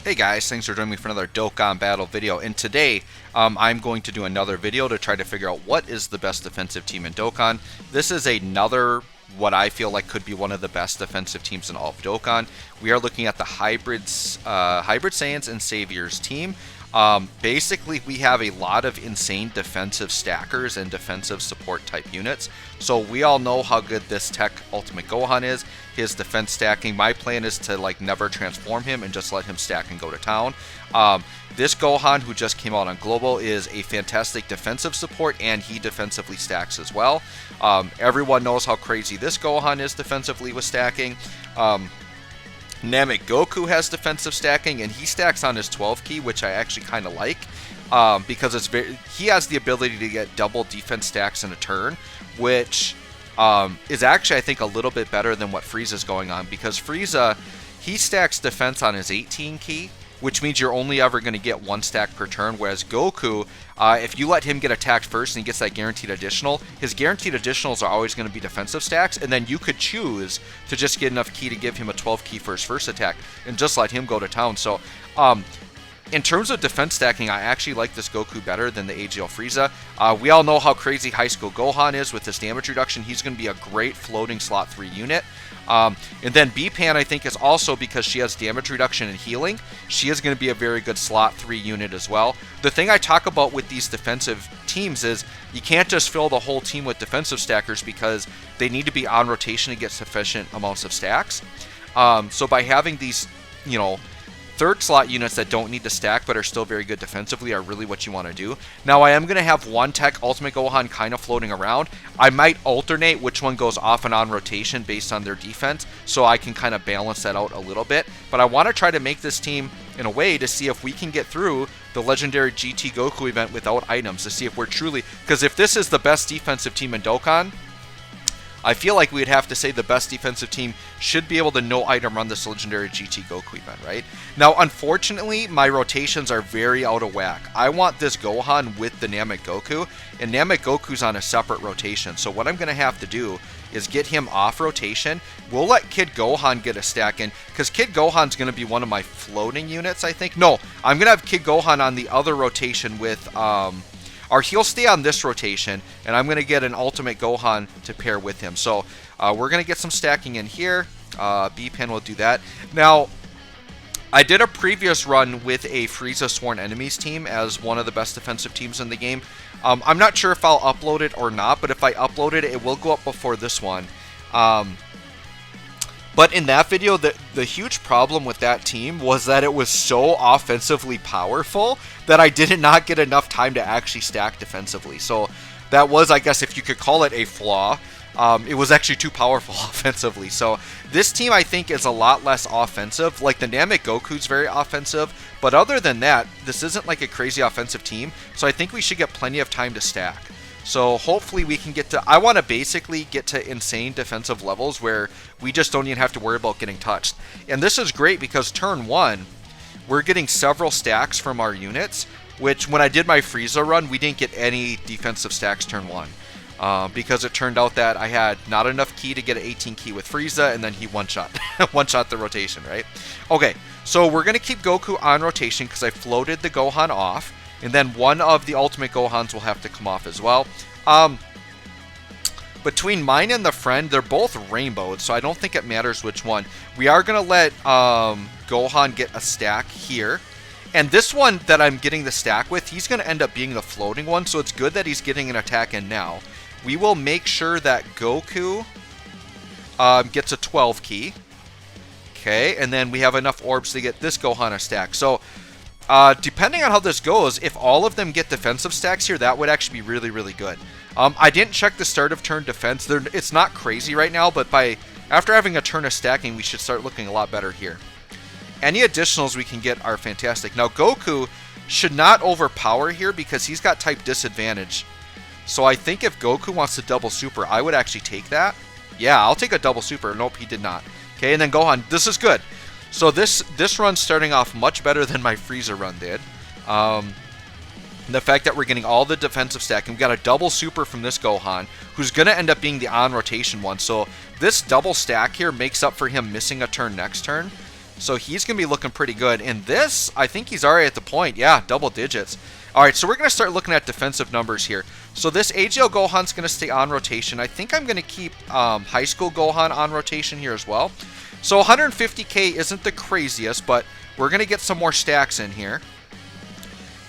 Hey guys, thanks for joining me for another Dokkan battle video. And today, I'm going to do another video to try to figure out what is the best defensive team in Dokkan. This is another, what I feel like could be one of the best defensive teams in all of Dokkan. We are looking at the Hybrid Saiyans and Saviors team. Basically, we have a lot of insane defensive stackers and defensive support type units. So we all know how good this Tech Ultimate Gohan is. His defense stacking. My plan is to never transform him and just let him stack and go to town. This Gohan, who just came out on Global, is a fantastic defensive support, and he defensively stacks as well. Everyone knows how crazy this Gohan is defensively with stacking. Namek Goku has defensive stacking, and he stacks on his 12 key, which I actually kind of like, because he has the ability to get double defense stacks in a turn, which is actually, I think, a little bit better than what Frieza's going on, because Frieza, he stacks defense on his 18 key, which means you're only ever going to get one stack per turn, whereas Goku, if you let him get attacked first and he gets that guaranteed additional, his guaranteed additionals are always going to be defensive stacks, and then you could choose to just get enough key to give him a 12 key for his first attack and just let him go to town. So in terms of defense stacking, I actually like this Goku better than the AGL Frieza. We all know how crazy High School Gohan is with his damage reduction. He's going to be a great floating slot 3 unit. And then B-Pan, I think, is also, because she has damage reduction and healing, she is going to be a very good slot 3 unit as well. The thing I talk about with these defensive teams is you can't just fill the whole team with defensive stackers, because they need to be on rotation to get sufficient amounts of stacks. So by having these, third slot units that don't need to stack but are still very good defensively are really what you want to do. Now, I am going to have one Tech Ultimate Gohan kind of floating around. I might alternate which one goes off and on rotation based on their defense, so I can kind of balance that out a little bit. But I want to try to make this team in a way to see if we can get through the legendary GT Goku event without items, to see if we're truly, because if this is the best defensive team in Dokkan, I feel like we'd have to say the best defensive team should be able to no item run this legendary GT Goku event, right? Now, unfortunately, my rotations are very out of whack. I want this Gohan with the Namek Goku, and Namek Goku's on a separate rotation. So what I'm going to have to do is get him off rotation. We'll let Kid Gohan get a stack in, because Kid Gohan's going to be one of my floating units, I think. No, I'm going to have Kid Gohan on the other rotation with... or he'll stay on this rotation, and I'm going to get an Ultimate Gohan to pair with him. So we're going to get some stacking in here. B-Pen will do that. Now, I did a previous run with a Frieza Sworn Enemies team as one of the best defensive teams in the game. I'm not sure if I'll upload it or not, but if I upload it, it will go up before this one. But in that video, the huge problem with that team was that it was so offensively powerful that I did not get enough time to actually stack defensively. So that was, I guess, if you could call it a flaw. It was actually too powerful offensively. So this team, I think, is a lot less offensive. Like, the Namek Goku's very offensive, but other than that, this isn't like a crazy offensive team. So I think we should get plenty of time to stack. So hopefully we can get to... I want to basically get to insane defensive levels where we just don't even have to worry about getting touched. And this is great because turn 1, we're getting several stacks from our units, which when I did my Frieza run, we didn't get any defensive stacks turn 1. Because it turned out that I had not enough key to get an 18 key with Frieza, and then he one-shot. One-shot the rotation, right? Okay, so we're going to keep Goku on rotation because I floated the Gohan off. And then one of the Ultimate Gohans will have to come off as well. Between mine and the friend, they're both rainbowed, so I don't think it matters which one. We are going to let Gohan get a stack here. And this one that I'm getting the stack with, he's going to end up being the floating one, so it's good that he's getting an attack in now. We will make sure that Goku gets a 12 key. Okay, and then we have enough orbs to get this Gohan a stack. So... depending on how this goes, if all of them get defensive stacks here, that would actually be really, really good. I didn't check the start of turn defense. It's not crazy right now, but after having a turn of stacking, we should start looking a lot better here. Any additionals we can get are fantastic. Now, Goku should not overpower here because he's got type disadvantage. So I think if Goku wants to double super, I would actually take that. Yeah, I'll take a double super. Nope, he did not. Okay, and then Gohan. This is good. So this run's starting off much better than my Frieza run did. The fact that we're getting all the defensive stack, and we got a double super from this Gohan, who's going to end up being the on-rotation one. So this double stack here makes up for him missing a turn next turn. So he's going to be looking pretty good. And this, I think he's already at the point. Yeah, double digits. All right, so we're going to start looking at defensive numbers here. So this AGL Gohan's going to stay on rotation. I think I'm going to keep High School Gohan on rotation here as well. So 150k isn't the craziest, but we're going to get some more stacks in here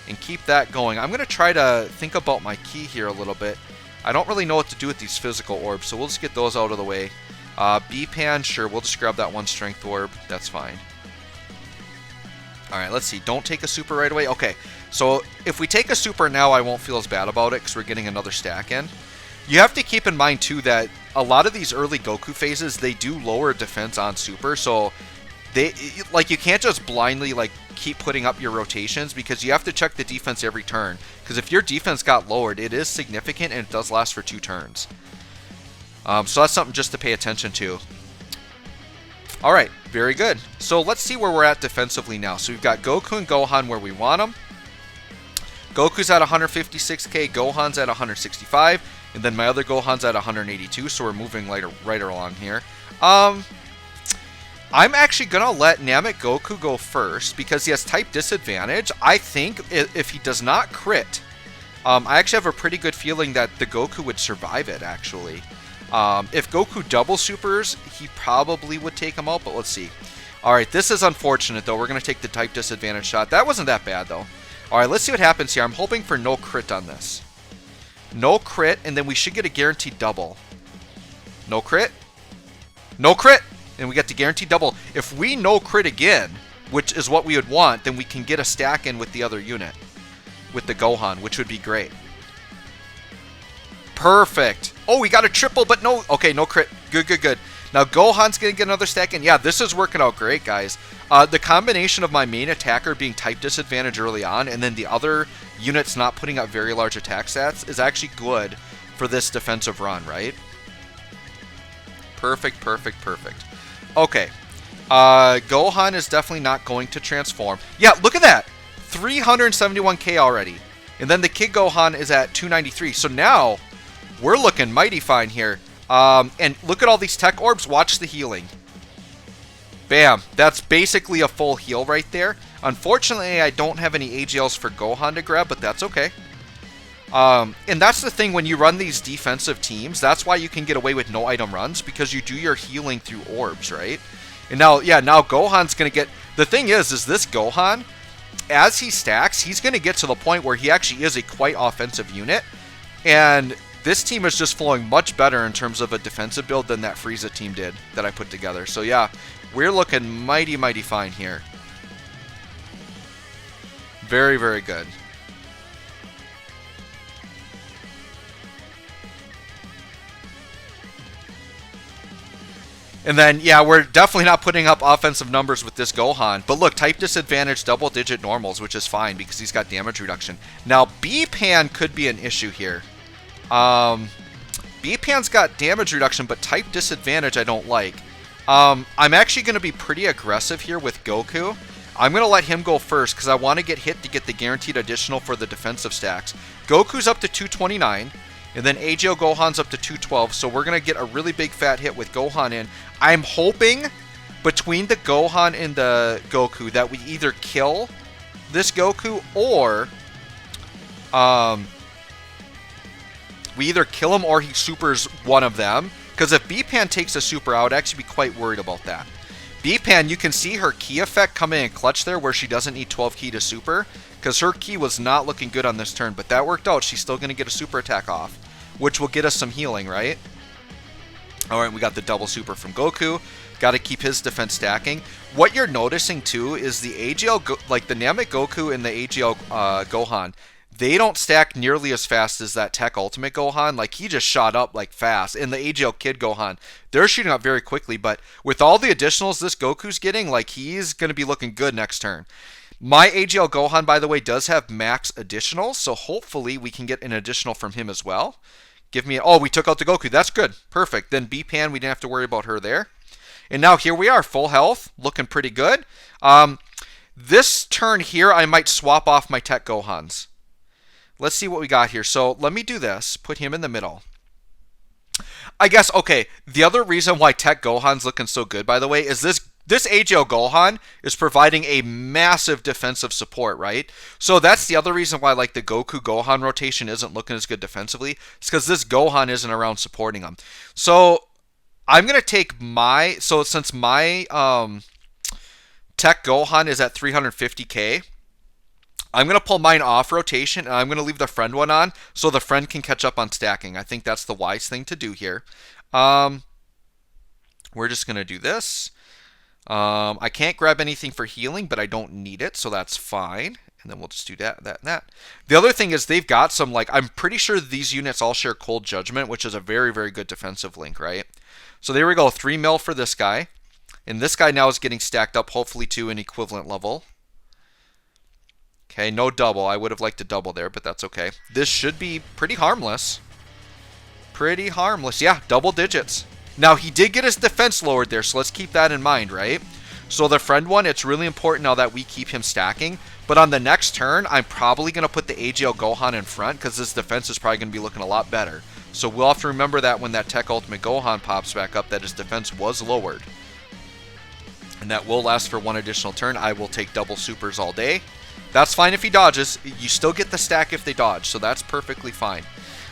and keep that going. I'm going to try to think about my key here a little bit. I don't really know what to do with these physical orbs, so we'll just get those out of the way. B-Pan, sure, we'll just grab that one strength orb. That's fine. Alright, let's see. Don't take a super right away. Okay, so if we take a super now, I won't feel as bad about it because we're getting another stack in. You have to keep in mind, too, that a lot of these early Goku phases, they do lower defense on super, so you can't just blindly, keep putting up your rotations because you have to check the defense every turn. Because if your defense got lowered, it is significant and it does last for 2 turns. So that's something just to pay attention to. Alright, very good. So let's see where we're at defensively now. So we've got Goku and Gohan where we want them. Goku's at 156k, Gohan's at 165, and then my other Gohan's at 182, so we're moving right along here. I'm actually going to let Namek Goku go first because he has type disadvantage. I think if he does not crit, I actually have a pretty good feeling that the Goku would survive it, actually. If Goku double supers, he probably would take him out, but let's see. Alright, this is unfortunate, though. We're going to take the type disadvantage shot. That wasn't that bad, though. Alright, let's see what happens here. I'm hoping for no crit on this. No crit, and then we should get a guaranteed double. No crit. No crit! And we get the guaranteed double. If we no crit again, which is what we would want, then we can get a stack in with the other unit. With the Gohan, which would be great. Perfect. Oh, we got a triple, but no. Okay, no crit. Good, good, good. Now, Gohan's going to get another stack in. Yeah, this is working out great, guys. The combination of my main attacker being type disadvantage early on, and then the other units not putting up very large attack stats is actually good for this defensive run, right? Perfect, perfect, perfect. Okay. Gohan is definitely not going to transform. Yeah, look at that. 371k already. And then the Kid Gohan is at 293. So now we're looking mighty fine here. And look at all these tech orbs. Watch the healing. Bam. That's basically a full heal right there. Unfortunately, I don't have any AGLs for Gohan to grab, but that's okay. And that's the thing when you run these defensive teams. That's why you can get away with no item runs, because you do your healing through orbs, right? And now, yeah, now Gohan's going to get... The thing is this Gohan, as he stacks, he's going to get to the point where he actually is a quite offensive unit. And this team is just flowing much better in terms of a defensive build than that Frieza team did that I put together. So yeah, we're looking mighty, mighty fine here. Very, very good. And then, yeah, we're definitely not putting up offensive numbers with this Gohan. But look, type disadvantage, double-digit normals, which is fine because he's got damage reduction. Now, B-Pan could be an issue here. B-Pan's got damage reduction, but type disadvantage I don't like. I'm actually going to be pretty aggressive here with Goku. I'm going to let him go first because I want to get hit to get the guaranteed additional for the defensive stacks. Goku's up to 229. And then AGL Gohan's up to 212, so we're going to get a really big fat hit with Gohan in. I'm hoping between the Gohan and the Goku that we either kill this Goku or we either kill him or he supers one of them. Because if B-Pan takes a super, I would actually be quite worried about that. B-Pan, you can see her key effect coming in clutch there where she doesn't need 12 key to super. Because her key was not looking good on this turn, but that worked out. She's still going to get a super attack off, which will get us some healing, right? Alright, we got the double super from Goku. Got to keep his defense stacking. What you're noticing, too, is the AGL, like the Namek Goku and the AGL Gohan, they don't stack nearly as fast as that Tech Ultimate Gohan. Like, he just shot up, like, fast. And the AGL Kid Gohan, they're shooting up very quickly. But with all the additionals this Goku's getting, like, he's going to be looking good next turn. My AGL Gohan, by the way, does have max additionals, so hopefully we can get an additional from him as well. Give me... Oh, we took out the Goku. That's good. Perfect. Then B-Pan, we didn't have to worry about her there. And now here we are, full health, looking pretty good. This turn here, I might swap off my Tech Gohans. Let's see what we got here. So let me do this. Put him in the middle. I guess, okay, the other reason why Tech Gohan's looking so good, by the way, is this this AGL Gohan is providing a massive defensive support, right? So that's the other reason why like the Goku Gohan rotation isn't looking as good defensively. It's because this Gohan isn't around supporting him. So I'm gonna take since my Tech Gohan is at 350k. I'm going to pull mine off rotation, and I'm going to leave the friend one on so the friend can catch up on stacking. I think that's the wise thing to do here. We're just going to do this. I can't grab anything for healing, but I don't need it, so that's fine. And then we'll just do that, that, and that. The other thing is they've got some, like, I'm pretty sure these units all share Cold Judgment, which is a very, very good defensive link, right? So there we go, 3 mil for this guy. And this guy now is getting stacked up, hopefully to an equivalent level. Okay, no double. I would have liked to double there, but that's okay. This should be pretty harmless. Pretty harmless. Yeah, double digits. Now, he did get his defense lowered there, so let's keep that in mind, right? So the friend one, it's really important now that we keep him stacking. But on the next turn, I'm probably going to put the AGL Gohan in front because his defense is probably going to be looking a lot better. So we'll have to remember that when that Tech Ultimate Gohan pops back up, that his defense was lowered. And that will last for one additional turn. I will take double supers all day. That's fine if he dodges. You still get the stack if they dodge, so that's perfectly fine.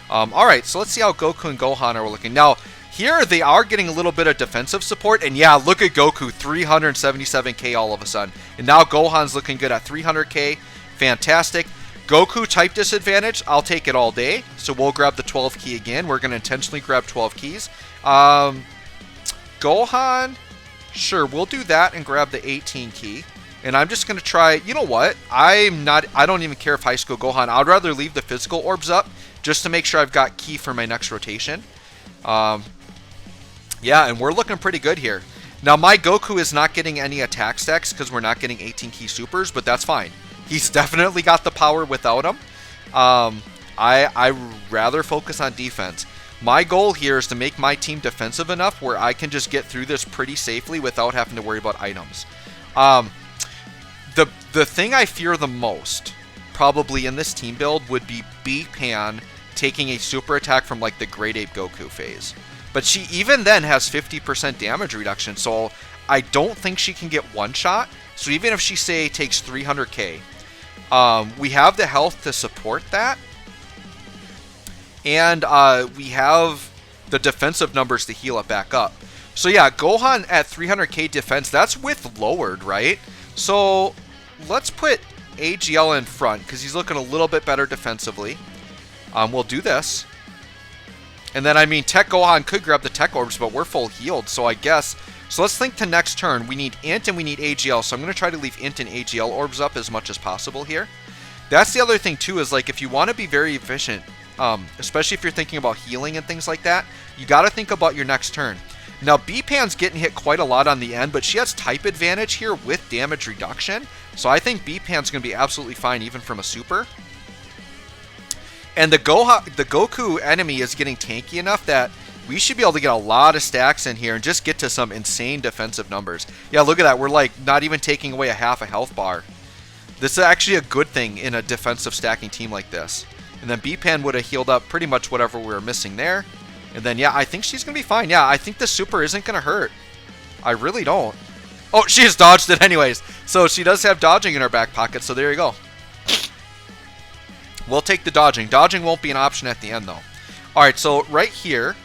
Alright, so let's see how Goku and Gohan are looking. Now, here they are getting a little bit of defensive support, and yeah, look at Goku, 377k all of a sudden. And now Gohan's looking good at 300k. Fantastic. Goku type disadvantage, I'll take it all day. So we'll grab the 12 key again. We're going to intentionally grab 12 keys. Gohan, sure, we'll do that and grab the 18 key. And I'm just going to try, you know what, I don't even care if High School Gohan, I'd rather leave the physical orbs up just to make sure I've got key for my next rotation. Yeah, and we're looking pretty good here. Now, my Goku is not getting any attack stacks because we're not getting 18 key supers, but that's fine. He's definitely got the power without him. I rather focus on defense. My goal here is to make my team defensive enough where I can just get through this pretty safely without having to worry about items. The thing I fear the most, probably in this team build, would be B-Pan taking a super attack from like the Great Ape Goku phase. But she even then has 50% damage reduction, so I don't think she can get one shot. So even if she, say, takes 300k, we have the health to support that. And we have the defensive numbers to heal it back up. So yeah, Gohan at 300k defense, that's with lowered, right? So let's put AGL in front because he's looking a little bit better defensively. We'll do this. And then, I mean, Tech Gohan could grab the Tech Orbs, but we're full healed, so I guess... So let's think to next turn. We need Int and we need AGL, so I'm going to try to leave Int and AGL Orbs up as much as possible here. That's the other thing, too, is, like, if you want to be very efficient, especially if you're thinking about healing and things like that, you got to think about your next turn. Now, B-Pan's getting hit quite a lot on the end, but she has type advantage here with damage reduction, so I think B-Pan's going to be absolutely fine even from a super. And the Goku enemy is getting tanky enough that we should be able to get a lot of stacks in here and just get to some insane defensive numbers. Yeah, look at that. We're like not even taking away a half a health bar. This is actually a good thing in a defensive stacking team like this. And then B-Pan would have healed up pretty much whatever we were missing there. And then, yeah, I think she's going to be fine. Yeah, I think the super isn't going to hurt. I really don't. Oh, she has dodged it anyways. So she does have dodging in her back pocket, so there you go. We'll take the dodging. Dodging won't be an option at the end, though. Alright, so right here.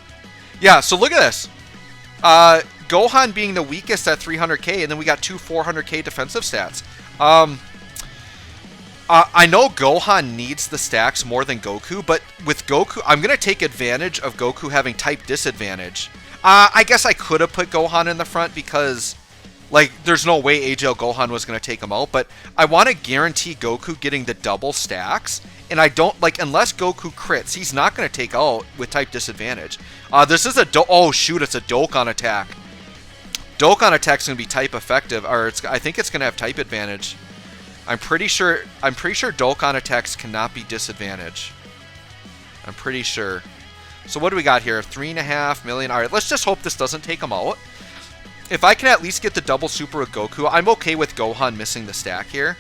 Yeah, so look at this. Gohan being the weakest at 300k, and then we got two 400k defensive stats. I know Gohan needs the stacks more than Goku, but with Goku, I'm going to take advantage of Goku having type disadvantage. I guess I could have put Gohan in the front because, like, there's no way AGL Gohan was going to take him out, but I want to guarantee Goku getting the double stacks, and I don't, like, unless Goku crits, he's not going to take out with type disadvantage. This is a, oh shoot, it's a Dokkan attack. Dokkan attack's going to be type effective, or I think it's going to have type advantage. I'm pretty sure Dokkan attacks cannot be disadvantage. I'm pretty sure. So what do we got here? 3.5 million. All right, let's just hope this doesn't take him out. If I can at least get the double super with Goku, I'm okay with Gohan missing the stack here.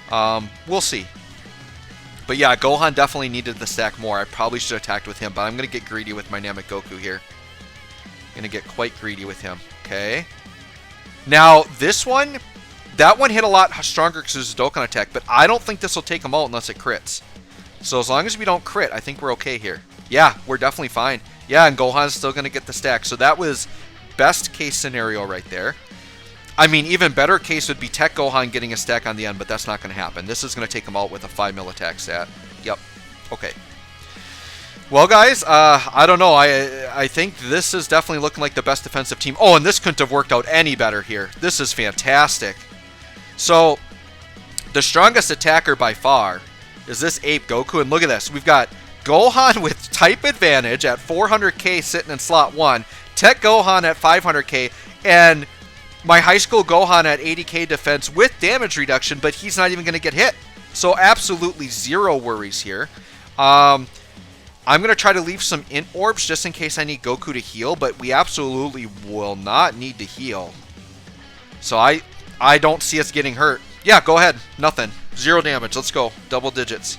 We'll see. But yeah, Gohan definitely needed the stack more. I probably should have attacked with him, but I'm going to get greedy with my Namek Goku here. I'm going to get quite greedy with him. Okay. Now, this one, that one hit a lot stronger because it's a Dokkan attack, but I don't think this will take him out unless it crits. So as long as we don't crit, I think we're okay here. Yeah, we're definitely fine. Yeah, and Gohan's still going to get the stack. So that was best case scenario right there. I mean, even better case would be Tech Gohan getting a stack on the end, but that's not going to happen. This is going to take him out with a 5 mil attack stat. Yep. Okay. Well, guys, I don't know. I think this is definitely looking like the best defensive team. Oh, and this couldn't have worked out any better here. This is fantastic. So, the strongest attacker by far is this Ape Goku. And look at this. We've got Gohan with type advantage at 400k sitting in slot 1. Tech Gohan at 500k. And my high school Gohan at 80k defense with damage reduction, but he's not even going to get hit. So absolutely zero worries here. I'm going to try to leave some int orbs just in case I need Goku to heal, but we absolutely will not need to heal. So I don't see us getting hurt. Yeah, go ahead. Nothing. Zero damage. Let's go. Double digits.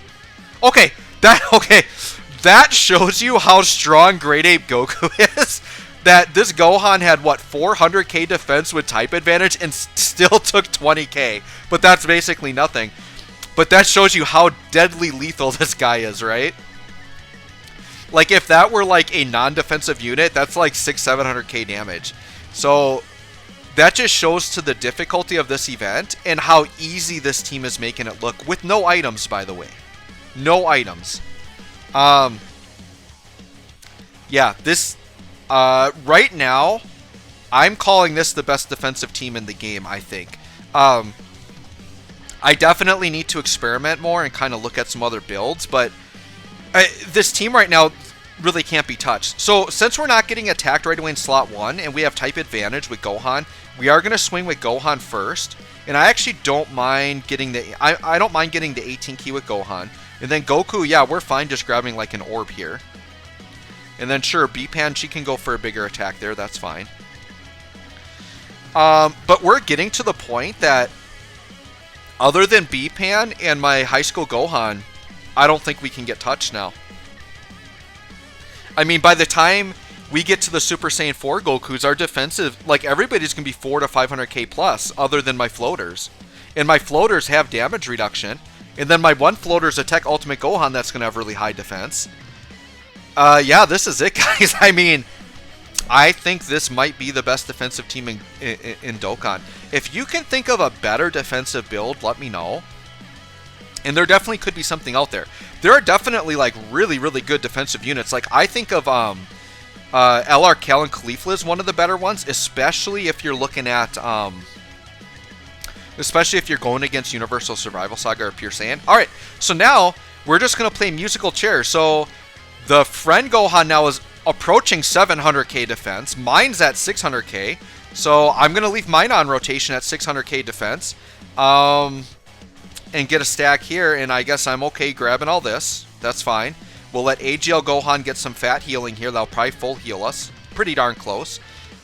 Okay. That shows you how strong Great Ape Goku is. That this Gohan had, what, 400k defense with type advantage and still took 20k. But that's basically nothing. But that shows you how deadly lethal this guy is, right? Like, if that were, like, a non-defensive unit, that's like 600-700k damage. So, that just shows to the difficulty of this event and how easy this team is making it look. With no items, by the way. No items. Yeah, this... right now, I'm calling this the best defensive team in the game, I think. I definitely need to experiment more and kind of look at some other builds, but this team right now really can't be touched. So, since we're not getting attacked right away in slot 1, and we have type advantage with Gohan, we are going to swing with Gohan first, and I actually don't mind getting the... I don't mind getting the 18 key with Gohan. And then Goku, yeah, we're fine just grabbing like an orb here. And then sure, B-Pan, she can go for a bigger attack there. That's fine. But we're getting to the point that other than B-Pan and my high school Gohan, I don't think we can get touched now. I mean, by the time we get to the Super Saiyan 4 Gokus, our defensive, like, everybody's going to be 400 to 500k plus other than my floaters. And my floaters have damage reduction. And then my one floater is a Tech Ultimate Gohan that's going to have really high defense. Yeah, this is it, guys. I mean, I think this might be the best defensive team in Dokkan. If you can think of a better defensive build, let me know. And there definitely could be something out there. There are definitely, like, really, really good defensive units. Like, I think of LR Cal and Caulifla is one of the better ones, especially if you're looking at... especially if you're going against Universal Survival Saga or Pure Saiyan. Alright, so now we're just going to play musical chairs. So the friend Gohan now is approaching 700k defense. Mine's at 600k. So I'm going to leave mine on rotation at 600k defense. And get a stack here. And I guess I'm okay grabbing all this. That's fine. We'll let AGL Gohan get some fat healing here. That'll probably full heal us. Pretty darn close.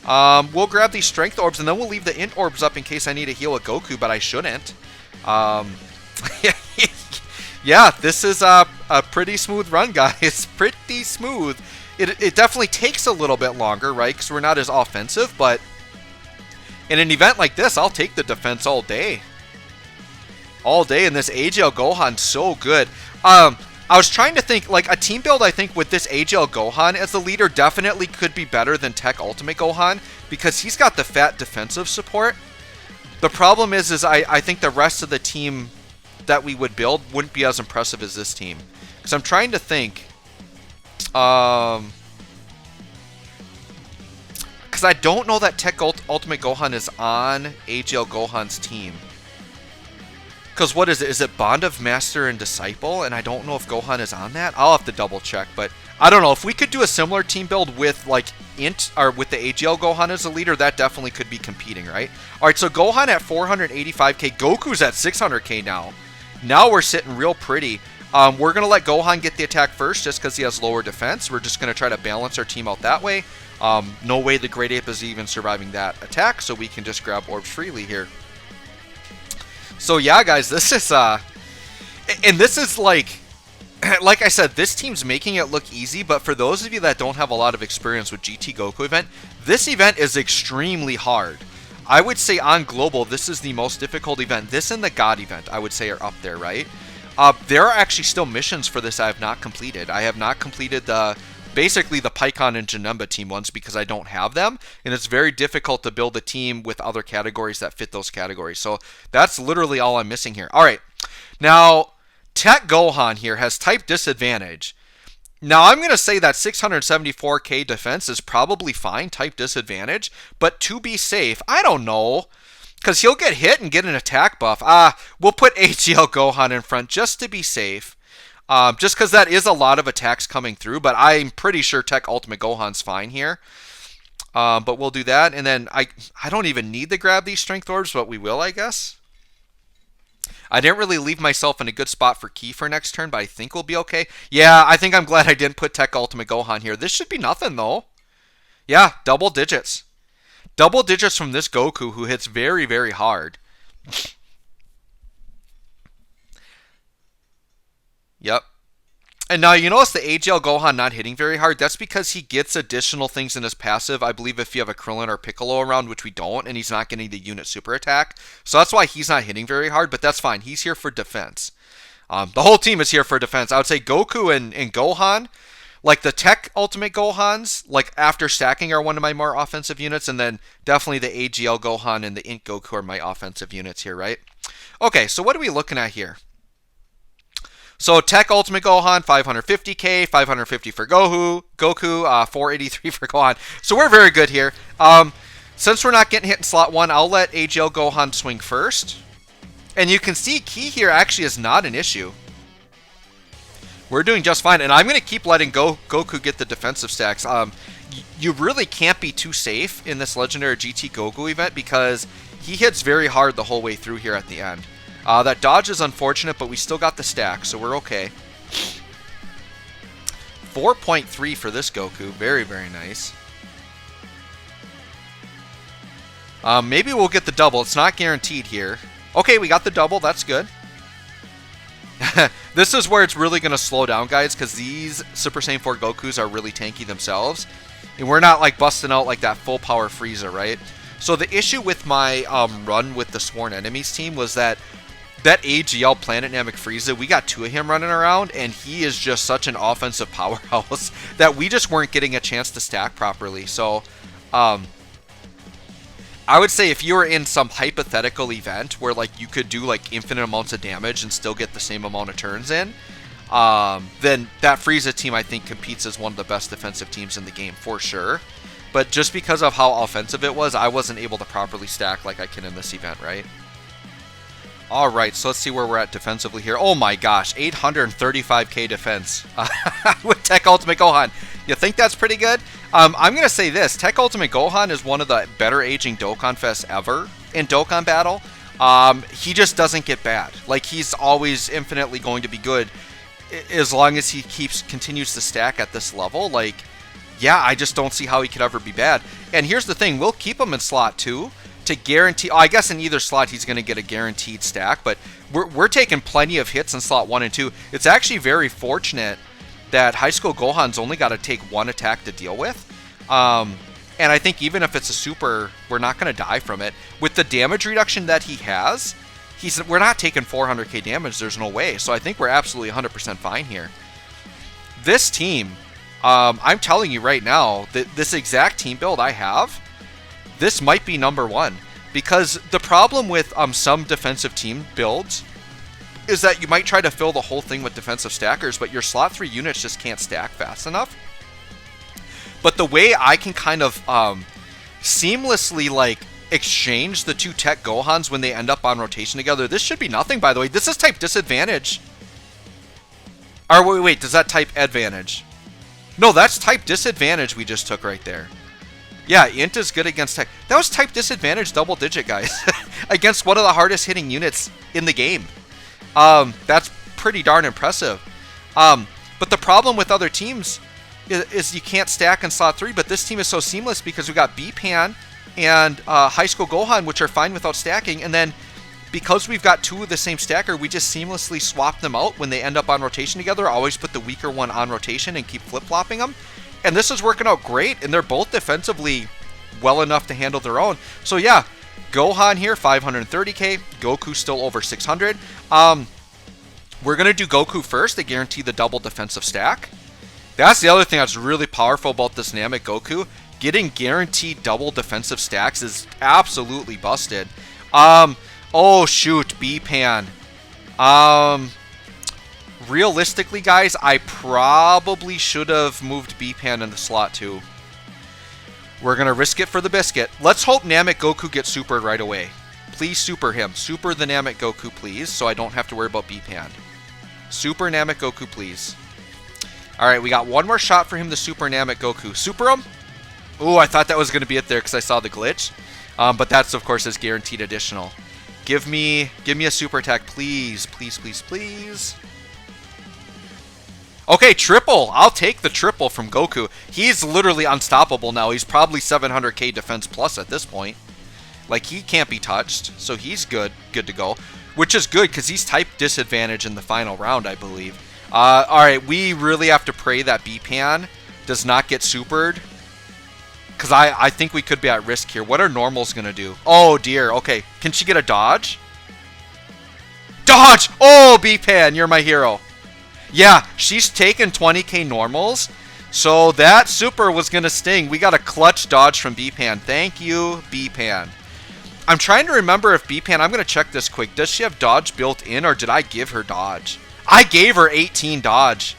We'll grab these strength orbs, and then we'll leave the int orbs up in case I need to heal a Goku, but I shouldn't. Yeah, this is a pretty smooth run, guys. Pretty smooth. It definitely takes a little bit longer, right? Because we're not as offensive, but in an event like this, I'll take the defense all day. All day, and this AGL Gohan's so good. I was trying to think, like, a team build, I think, with this AGL Gohan as the leader definitely could be better than Tech Ultimate Gohan, because he's got the fat defensive support. The problem is I think the rest of the team that we would build wouldn't be as impressive as this team. Because I'm trying to think... because I don't know that Tech Ultimate Gohan is on AGL Gohan's team. Because what is it? Is it Bond of Master and Disciple? And I don't know if Gohan is on that. I'll have to double check. But I don't know. If we could do a similar team build with like Int or with the AGL Gohan as a leader, that definitely could be competing, right? All right, so Gohan at 485k. Goku's at 600k now. Now we're sitting real pretty. We're going to let Gohan get the attack first just because he has lower defense. We're just going to try to balance our team out that way. No way the Great Ape is even surviving that attack, so we can just grab orbs freely here. So yeah, guys, this is, and this is like I said, this team's making it look easy, but for those of you that don't have a lot of experience with GT Goku event, this event is extremely hard. I would say on global, this is the most difficult event. This and the God event, I would say, are up there, right? There are actually still missions for this I have not completed. I have not completed basically the Pycon and Janemba team ones because I don't have them, and it's very difficult to build a team with other categories that fit those categories. So that's literally all I'm missing here. All right, now Tech Gohan here has type disadvantage. Now I'm going to say that 674k defense is probably fine, type disadvantage, but to be safe, I don't know, because he'll get hit and get an attack buff. We'll put AGL Gohan in front just to be safe. Just because that is a lot of attacks coming through, but I'm pretty sure Tech Ultimate Gohan's fine here. But we'll do that, and then I don't even need to grab these Strength Orbs, but we will, I guess. I didn't really leave myself in a good spot for Ki for next turn, but I think we'll be okay. Yeah, I think I'm glad I didn't put Tech Ultimate Gohan here. This should be nothing, though. Yeah, double digits. Double digits from this Goku, who hits very, very hard. Yep. And now you notice the AGL Gohan not hitting very hard. That's because he gets additional things in his passive. I believe if you have a Krillin or Piccolo around, which we don't, and he's not getting the unit super attack. So that's why he's not hitting very hard, but that's fine. He's here for defense. The whole team is here for defense. I would say Goku and Gohan, like the Tech Ultimate Gohans, like after stacking are one of my more offensive units, and then definitely the AGL Gohan and the Int Goku are my offensive units here, right? Okay, so what are we looking at here? So Tech Ultimate Gohan, 550k, 550 for Goku, 483 for Gohan. So we're very good here. Since we're not getting hit in slot 1, I'll let AGL Gohan swing first. And you can see Ki here actually is not an issue. We're doing just fine, and I'm going to keep letting Goku get the defensive stacks. You really can't be too safe in this Legendary GT Goku event because he hits very hard the whole way through here at the end. That dodge is unfortunate, but we still got the stack, so we're okay. 4.3 for this Goku. Very, very nice. Maybe we'll get the double. It's not guaranteed here. Okay, we got the double. That's good. This is where it's really going to slow down, guys, because these Super Saiyan 4 Gokus are really tanky themselves. And we're not like busting out like that full power Frieza, right? So the issue with my run with the Sworn Enemies team was that AGL Planet Namek Frieza, we got 2 of him running around, and he is just such an offensive powerhouse that we just weren't getting a chance to stack properly. So I would say if you were in some hypothetical event where like you could do like infinite amounts of damage and still get the same amount of turns in, then that Frieza team I think competes as one of the best defensive teams in the game for sure. But just because of how offensive it was, I wasn't able to properly stack like I can in this event, right? Alright, so let's see where we're at defensively here. Oh my gosh, 835k defense with Tech Ultimate Gohan. You think that's pretty good? I'm going to say this. Tech Ultimate Gohan is one of the better aging Dokkan Fests ever in Dokkan Battle. He just doesn't get bad. Like, he's always infinitely going to be good as long as he continues to stack at this level. Like, yeah, I just don't see how he could ever be bad. And here's the thing. We'll keep him in slot 2 to guarantee... I guess in either slot he's going to get a guaranteed stack, but we're taking plenty of hits in slot 1 and 2. It's actually very fortunate that High School Gohan's only got to take 1 attack to deal with. And I think even if it's a super, we're not going to die from it. With the damage reduction that he has, we're not taking 400k damage. There's no way. So I think we're absolutely 100% fine here. This team, I'm telling you right now, that this exact team build I have, this might be number 1. Because the problem with some defensive team builds is that you might try to fill the whole thing with defensive stackers, but your slot 3 units just can't stack fast enough. But the way I can kind of seamlessly like exchange the 2 Tech Gohans when they end up on rotation together, this should be nothing, by the way. This is type disadvantage. Or wait, does that type advantage? No, that's type disadvantage we just took right there. Yeah, Int is good against Tech. That was type disadvantage double digit, guys. Against one of the hardest hitting units in the game. That's pretty darn impressive. But the problem with other teams is you can't stack in slot 3, but this team is so seamless because we got B-Pan and High School Gohan, which are fine without stacking, and then because we've got 2 of the same stacker, we just seamlessly swap them out when they end up on rotation together. Always put the weaker one on rotation and keep flip-flopping them. And this is working out great, and they're both defensively well enough to handle their own. So yeah, Gohan here, 530k. Goku still over 600. We're going to do Goku first to guarantee the double defensive stack. That's the other thing that's really powerful about this Namek Goku. Getting guaranteed double defensive stacks is absolutely busted. Oh shoot, B-Pan. Realistically, guys, I probably should have moved B-Pan in the slot too. We're going to risk it for the biscuit. Let's hope Namek Goku gets supered right away. Please super him. Super the Namek Goku, please, so I don't have to worry about B-Pan. Super Namek Goku, please. Alright, we got one more shot for him to super Namek Goku. Super him? Ooh, I thought that was going to be it there because I saw the glitch. But that's, of course, his guaranteed additional. Give me a super attack, please. Please, please, please. Okay, triple. I'll take the triple from Goku. He's literally unstoppable now. He's probably 700k defense plus at this point. Like, he can't be touched, so he's good to go. Which is good, because he's type disadvantage in the final round, I believe. Alright, we really have to pray that B-Pan does not get supered. Because I think we could be at risk here. What are normals going to do? Oh, dear. Okay, can she get a dodge? Dodge! Oh, B-Pan, you're my hero. Yeah, she's taken 20k normals. So that super was going to sting. We got a clutch dodge from B-Pan. Thank you, B-Pan. I'm trying to remember if B-Pan, I'm going to check this quick. Does she have dodge built in, or did I give her dodge? I gave her 18 dodge.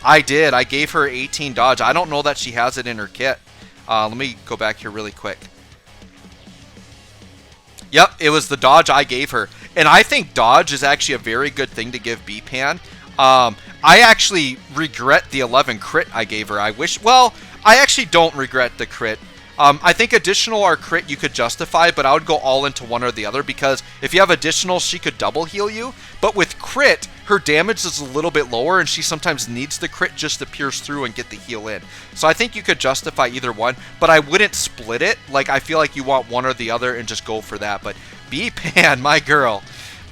I did. I gave her 18 dodge. I don't know that she has it in her kit. Let me go back here really quick. Yep, it was the dodge I gave her. And I think dodge is actually a very good thing to give B-Pan. I actually regret the 11 crit I gave her. I actually don't regret the crit. I think additional or crit you could justify, but I would go all into one or the other, because if you have additional, she could double heal you. But with crit, her damage is a little bit lower, and she sometimes needs the crit just to pierce through and get the heal in. So I think you could justify either one, but I wouldn't split it. Like, I feel like you want one or the other and just go for that. But B-Pan, my girl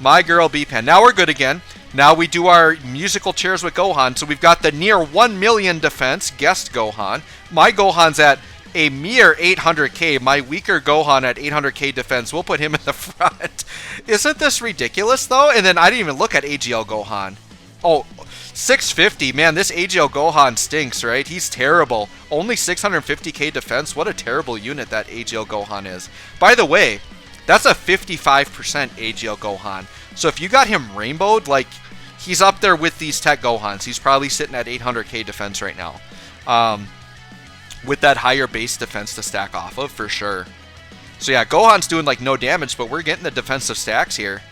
B-Pan. Now we're good again. Now we do our musical chairs with Gohan. So we've got the near 1 million defense, guest Gohan. My Gohan's at a mere 800k. My weaker Gohan at 800k defense. We'll put him in the front. Isn't this ridiculous, though? And then I didn't even look at AGL Gohan. Oh, 650. Man, this AGL Gohan stinks, right? He's terrible. Only 650k defense. What a terrible unit that AGL Gohan is. By the way, that's a 55% AGL Gohan. So if you got him rainbowed, like, he's up there with these tech Gohans. He's probably sitting at 800k defense right now. With that higher base defense to stack off of, for sure. So yeah, Gohan's doing like no damage, but we're getting the defensive stacks here.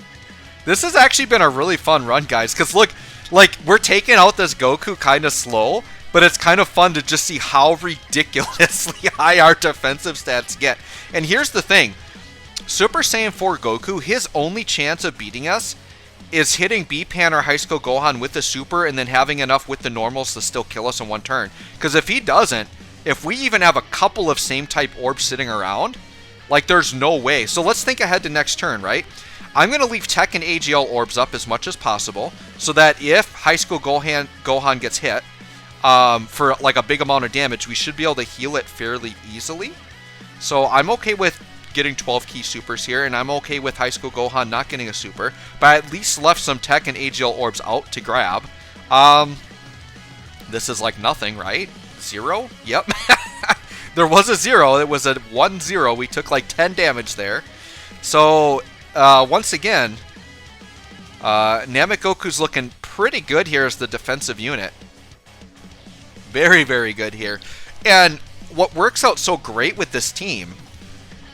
This has actually been a really fun run, guys, because look, like, we're taking out this Goku kind of slow, but it's kind of fun to just see how ridiculously high our defensive stats get. And here's the thing. Super Saiyan 4 Goku, his only chance of beating us is hitting B-Pan or High School Gohan with the super and then having enough with the normals to still kill us in one turn. Because if he doesn't, if we even have a couple of same type orbs sitting around, like, there's no way. So let's think ahead to next turn, right? I'm going to leave Tech and AGL orbs up as much as possible so that if High School Gohan gets hit for like a big amount of damage, we should be able to heal it fairly easily. So I'm okay with getting 12 key supers here, and I'm okay with High School Gohan not getting a super, but I at least left some Tech and AGL orbs out to grab. This is like nothing, right? 0? Yep. There was a 0. It was a 1-0. We took like 10 damage there. So, once again, Namek Goku's looking pretty good here as the defensive unit. Very, very good here. And what works out so great with this team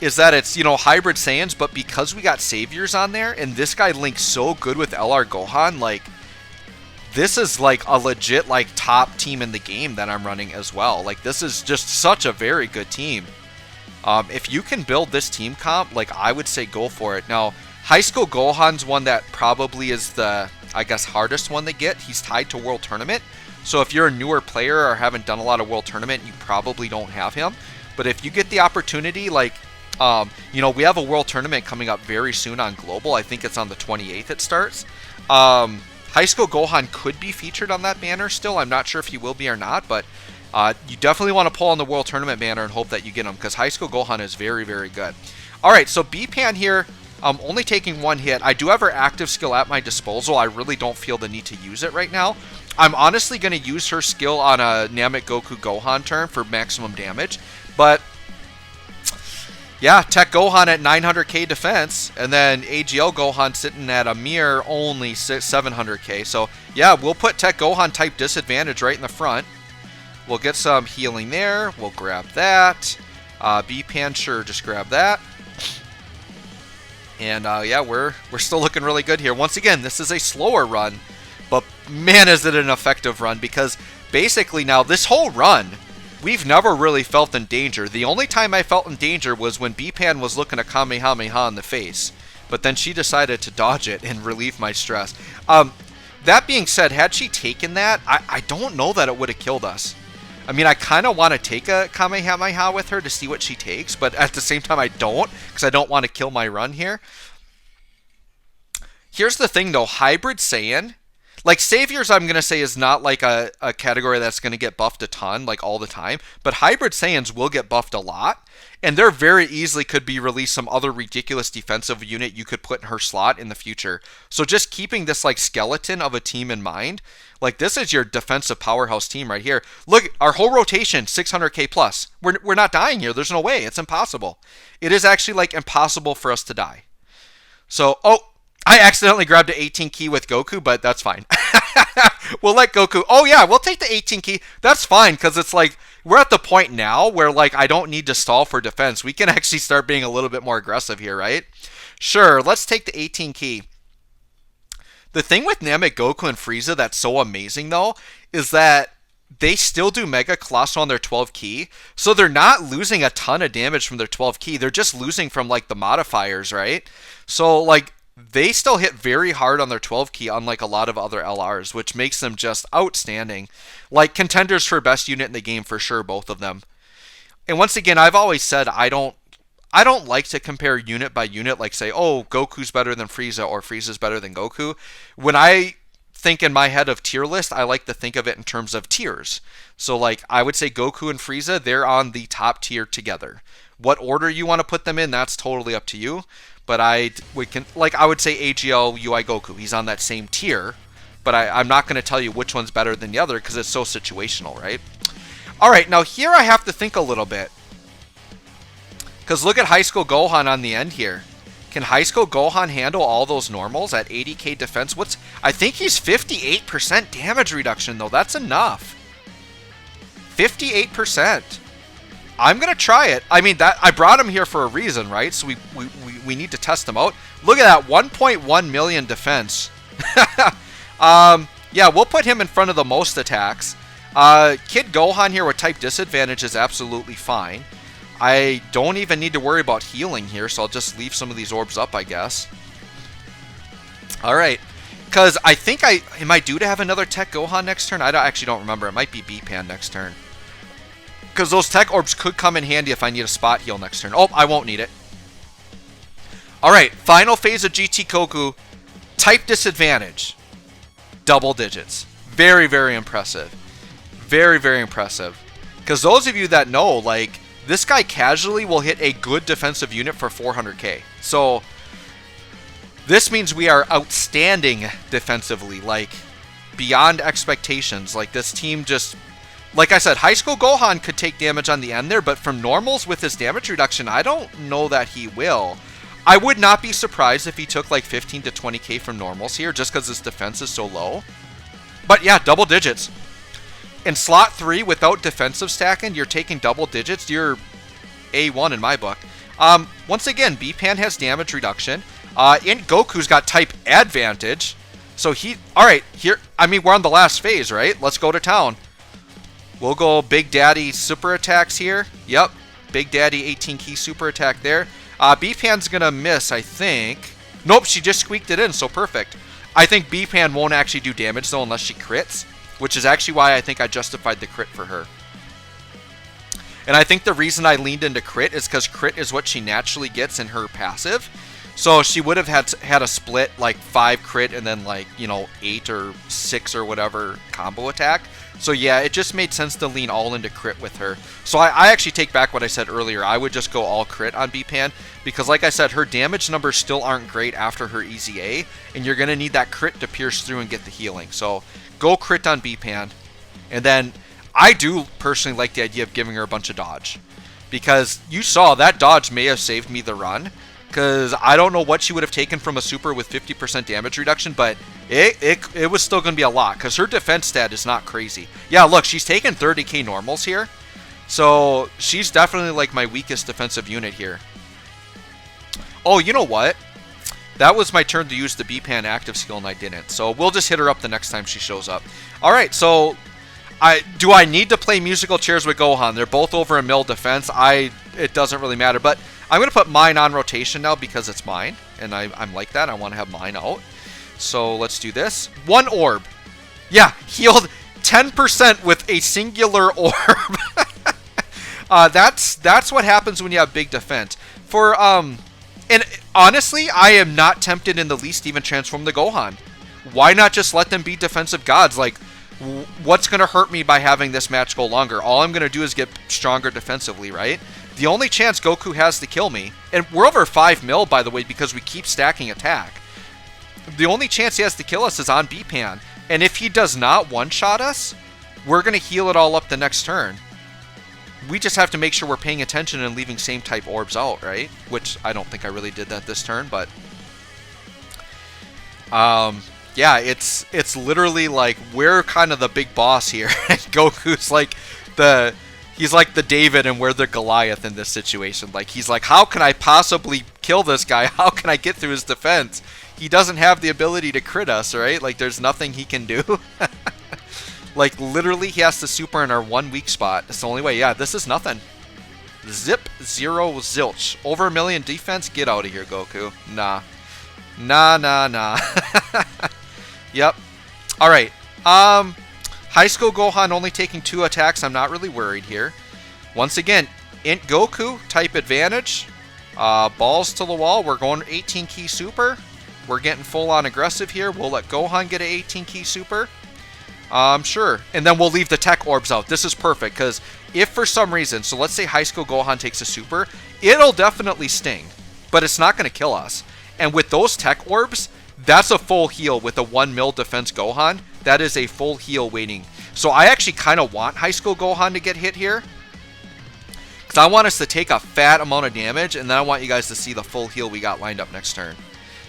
is that it's, you know, hybrid Saiyans, but because we got Saviors on there, and this guy links so good with LR Gohan, like, this is like a legit, like, top team in the game that I'm running as well. Like, this is just such a very good team. If you can build this team comp, like, I would say go for it. Now, High School Gohan's one that probably is the, I guess, hardest one to get. He's tied to World Tournament. So if you're a newer player or haven't done a lot of World Tournament, you probably don't have him. But if you get the opportunity, like, you know, we have a World Tournament coming up very soon on Global. I think it's on the 28th it starts. High School Gohan could be featured on that banner still. I'm not sure if he will be or not, but you definitely want to pull on the World Tournament banner and hope that you get him, because High School Gohan is very, very good. Alright, so B-Pan here, only taking one hit. I do have her active skill at my disposal. I really don't feel the need to use it right now. I'm honestly going to use her skill on a Namek Goku Gohan turn for maximum damage. But, yeah, Tech Gohan at 900k defense, and then AGL Gohan sitting at a mere only 700k. So, yeah, we'll put Tech Gohan type disadvantage right in the front. We'll get some healing there. We'll grab that. B-Pan, sure, just grab that. And yeah, we're still looking really good here. Once again, this is a slower run, but man, is it an effective run, because basically now this whole run, we've never really felt in danger. The only time I felt in danger was when B-Pan was looking a Kamehameha in the face, but then she decided to dodge it and relieve my stress. That being said, had she taken that, I don't know that it would have killed us. I mean, I kind of want to take a Kamehameha with her to see what she takes, but at the same time I don't, because I don't want to kill my run here. Here's the thing though, Hybrid Saiyan, like Saviors I'm going to say is not like a category that's going to get buffed a ton, like all the time, but Hybrid Saiyans will get buffed a lot, and there very easily could be released some other ridiculous defensive unit you could put in her slot in the future. So just keeping this like skeleton of a team in mind, like this is your defensive powerhouse team right here. Look, our whole rotation, 600k plus. We're not dying here. There's no way. It's impossible. It is actually like impossible for us to die. So, oh, I accidentally grabbed an 18 key with Goku, but that's fine. We'll let Goku. Oh yeah, we'll take the 18 key. That's fine, because it's like we're at the point now where like I don't need to stall for defense. We can actually start being a little bit more aggressive here, right? Sure, let's take the 18 key. The thing with Namek Goku and Frieza that's so amazing though is that they still do Mega Colossal on their 12 key, so they're not losing a ton of damage from their 12 key. They're just losing from like the modifiers, right? So like they still hit very hard on their 12 key, unlike a lot of other LRs, which makes them just outstanding. Like contenders for best unit in the game for sure, both of them. And once again, I've always said I don't like to compare unit by unit, like say, oh, Goku's better than Frieza or Frieza's better than Goku. When I think in my head of tier list, I like to think of it in terms of tiers. So like I would say Goku and Frieza, they're on the top tier together. What order you want to put them in, that's totally up to you. But I would say AGL UI Goku. He's on that same tier, but I'm not going to tell you which one's better than the other because it's so situational, right? All right, now here I have to think a little bit. Because look at High School Gohan on the end here. Can High School Gohan handle all those normals at 80k defense? I think he's 58% damage reduction, though. That's enough. 58%. I'm going to try it. I mean, I brought him here for a reason, right? So we need to test him out. Look at that, 1.1 million defense. Yeah, we'll put him in front of the most attacks. Kid Gohan here with type disadvantage is absolutely fine. I don't even need to worry about healing here, so I'll just leave some of these orbs up, I guess. Alright, because I think am I due to have another Tech Gohan next turn? I actually don't remember. It might be B-Pan next turn. Because those Tech Orbs could come in handy if I need a spot heal next turn. Oh, I won't need it. Alright, final phase of GT Goku. Type disadvantage. Double digits. Very, very impressive. Very, very impressive. Because those of you that know, like, this guy casually will hit a good defensive unit for 400k. So, this means we are outstanding defensively. Like, beyond expectations. Like, this team just... Like I said, High School Gohan could take damage on the end there, but from normals with his damage reduction, I don't know that he will. I would not be surprised if he took like 15 to 20k from normals here, just because his defense is so low. But yeah, double digits. In slot 3, without defensive stacking, you're taking double digits. You're A1 in my book. Once again, B-Pan has damage reduction. And Goku's got type advantage. So alright, here, I mean, we're on the last phase, right? Let's go to town. We'll go Big Daddy super attacks here. Yep, Big Daddy 18 key super attack there. B-Pan's gonna miss, I think. Nope, she just squeaked it in, so perfect. I think B-Pan won't actually do damage though unless she crits, which is actually why I think I justified the crit for her. And I think the reason I leaned into crit is because crit is what she naturally gets in her passive. So she would have had a split like 5 crit and then like, 8 or 6 or whatever combo attack. So yeah, it just made sense to lean all into crit with her. So I actually take back what I said earlier. I would just go all crit on B-Pan because like I said, her damage numbers still aren't great after her EZA, and you're going to need that crit to pierce through and get the healing. So go crit on B-Pan. And then I do personally like the idea of giving her a bunch of dodge, because you saw that dodge may have saved me the run, because I don't know what she would have taken from a super with 50% damage reduction, but it was still going to be a lot, because her defense stat is not crazy. Yeah, look, she's taken 30k normals here, so she's definitely like my weakest defensive unit here. Oh, you know what? That was my turn to use the B-Pan active skill, and I didn't, so we'll just hit her up the next time she shows up. Alright, so do I need to play musical chairs with Gohan? They're both over a mil defense. It doesn't really matter, but I'm going to put mine on rotation now because it's mine, and I'm like that. I want to have mine out. So let's do this. 1 orb. Yeah, healed 10% with a singular orb. That's what happens when you have big defense. And honestly, I am not tempted in the least to even transform the Gohan. Why not just let them be defensive gods? Like, what's going to hurt me by having this match go longer? All I'm going to do is get stronger defensively, right? The only chance Goku has to kill me, and we're over 5 mil, by the way, because we keep stacking attack. The only chance he has to kill us is on B-Pan. And if he does not one-shot us, we're going to heal it all up the next turn. We just have to make sure we're paying attention and leaving same type orbs out, right? Which I don't think I really did that this turn, but... yeah, it's literally like we're kind of the big boss here. Goku's like he's like the David and we're the Goliath in this situation. Like he's like, how can I possibly kill this guy? How can I get through his defense? He doesn't have the ability to crit us, right? Like there's nothing he can do. Like literally he has to super in our one weak spot. It's the only way. Yeah, this is nothing. Zip, 0, zilch. Over 1 million defense? Get out of here, Goku. Nah. Nah. Yep. Alright. High School Gohan only taking 2 attacks. I'm not really worried here. Once again, Int Goku, type advantage. Balls to the wall. We're going 18 key super. We're getting full on aggressive here. We'll let Gohan get an 18 key super. Sure. And then we'll leave the tech orbs out. This is perfect, because if for some reason, so let's say High School Gohan takes a super, it'll definitely sting, but it's not going to kill us. And with those tech orbs, that's a full heal with a 1 mil defense Gohan. That is a full heal waiting. So I actually kind of want High School Gohan to get hit here, because I want us to take a fat amount of damage, and then I want you guys to see the full heal we got lined up next turn.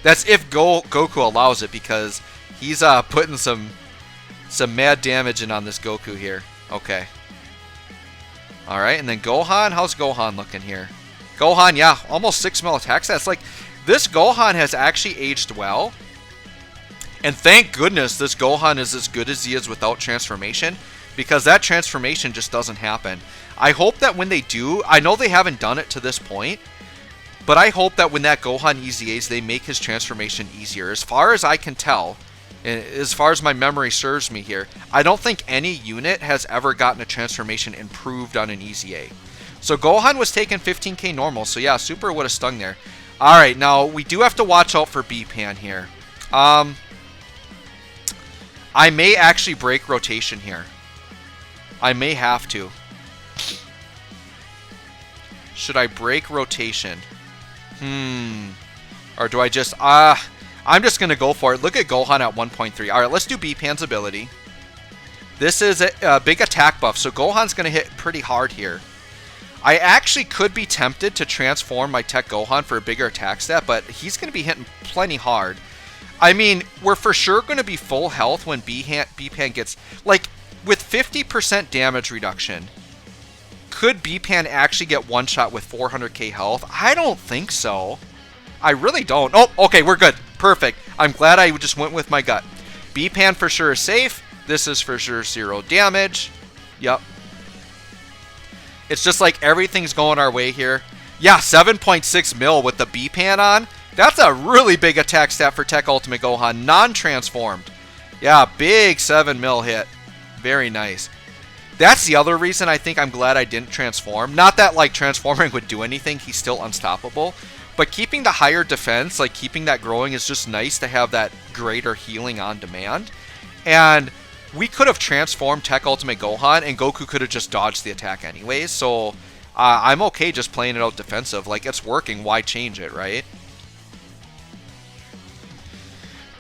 That's if Goku allows it, because he's putting some mad damage in on this Goku here. Okay. Alright, and then Gohan. How's Gohan looking here? Gohan, yeah, almost 6 mil attack stats. Like, this Gohan has actually aged well. And thank goodness this Gohan is as good as he is without transformation, because that transformation just doesn't happen. I hope that when they do, I know they haven't done it to this point, but I hope that when that Gohan EZAs, they make his transformation easier. As far as I can tell, as far as my memory serves me here, I don't think any unit has ever gotten a transformation improved on an EZA. So Gohan was taking 15k normal, so yeah, super would have stung there. Alright, now we do have to watch out for B-Pan here. I may actually break rotation here. I may have to. Should I break rotation? Or do I just... I'm just going to go for it. Look at Gohan at 1.3. Alright, let's do B-Pan's ability. This is a big attack buff, so Gohan's going to hit pretty hard here. I actually could be tempted to transform my Tech Gohan for a bigger attack stat, but he's going to be hitting plenty hard. I mean, we're for sure going to be full health when B-Pan gets... Like, with 50% damage reduction, could B-Pan actually get one shot with 400k health? I don't think so. I really don't. Oh, okay, we're good. Perfect. I'm glad I just went with my gut. B-Pan for sure is safe. This is for sure 0 damage. Yep. It's just like everything's going our way here. Yeah, 7.6 mil with the B-Pan on. That's a really big attack stat for Tech Ultimate Gohan, non-transformed. Yeah, big 7 mil hit. Very nice. That's the other reason I think I'm glad I didn't transform. Not that, like, transforming would do anything. He's still unstoppable. But keeping the higher defense, like keeping that growing, is just nice to have that greater healing on demand. And we could have transformed Tech Ultimate Gohan, and Goku could have just dodged the attack anyways. So I'm okay just playing it out defensive. Like, it's working. Why change it, right?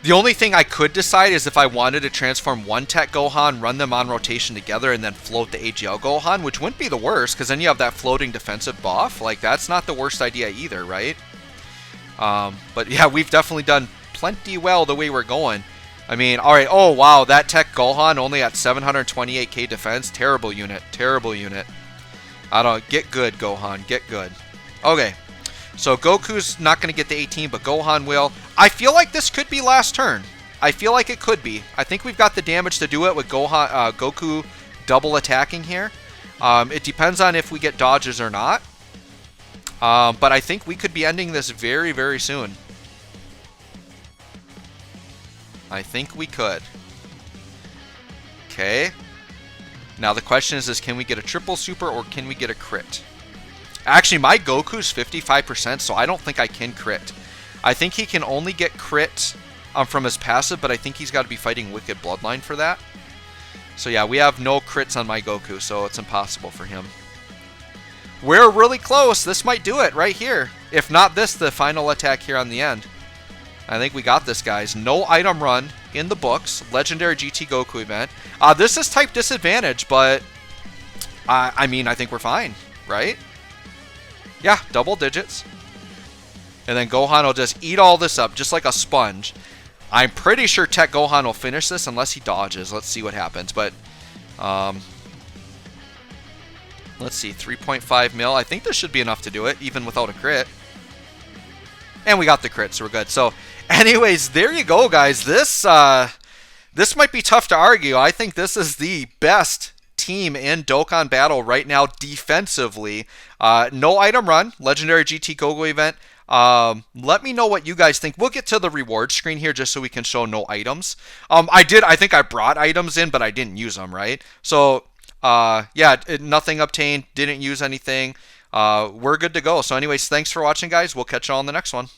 The only thing I could decide is if I wanted to transform one Tech Gohan, run them on rotation together, and then float the AGL Gohan, which wouldn't be the worst, because then you have that floating defensive buff. Like, that's not the worst idea either, right? But yeah, we've definitely done plenty well the way we're going. I mean, alright, oh wow, that Tech Gohan only at 728k defense. Terrible unit, terrible unit. I don't, get good, Gohan, get good. Okay. So Goku's not going to get the 18, but Gohan will. I feel like this could be last turn. I feel like it could be. I think we've got the damage to do it with Goku double attacking here. It depends on if we get dodges or not. But I think we could be ending this very, very soon. I think we could. Okay. Now the question is can we get a triple super or can we get a crit? Actually, my Goku's 55%, so I don't think I can crit. I think he can only get crit from his passive, but I think he's got to be fighting Wicked Bloodline for that. So yeah, we have no crits on my Goku, so it's impossible for him. We're really close. This might do it right here. If not this, the final attack here on the end. I think we got this, guys. No item run in the books. Legendary GT Goku event. This is type disadvantage, but I mean, I think we're fine, right? Yeah, double digits. And then Gohan will just eat all this up, just like a sponge. I'm pretty sure Tech Gohan will finish this unless he dodges. Let's see what happens. But, let's see, 3.5 mil. I think this should be enough to do it, even without a crit. And we got the crit, so we're good. So, anyways, there you go, guys. This might be tough to argue. I think this is the best team in Dokkan Battle right now defensively. No item run, Legendary GT Goku event. Let me know what you guys think. We'll get to the reward screen here just so we can show no items. I think I brought items in, but I didn't use them, right? So, yeah, nothing obtained, didn't use anything. We're good to go. So anyways, thanks for watching, guys. We'll catch you all in the next one.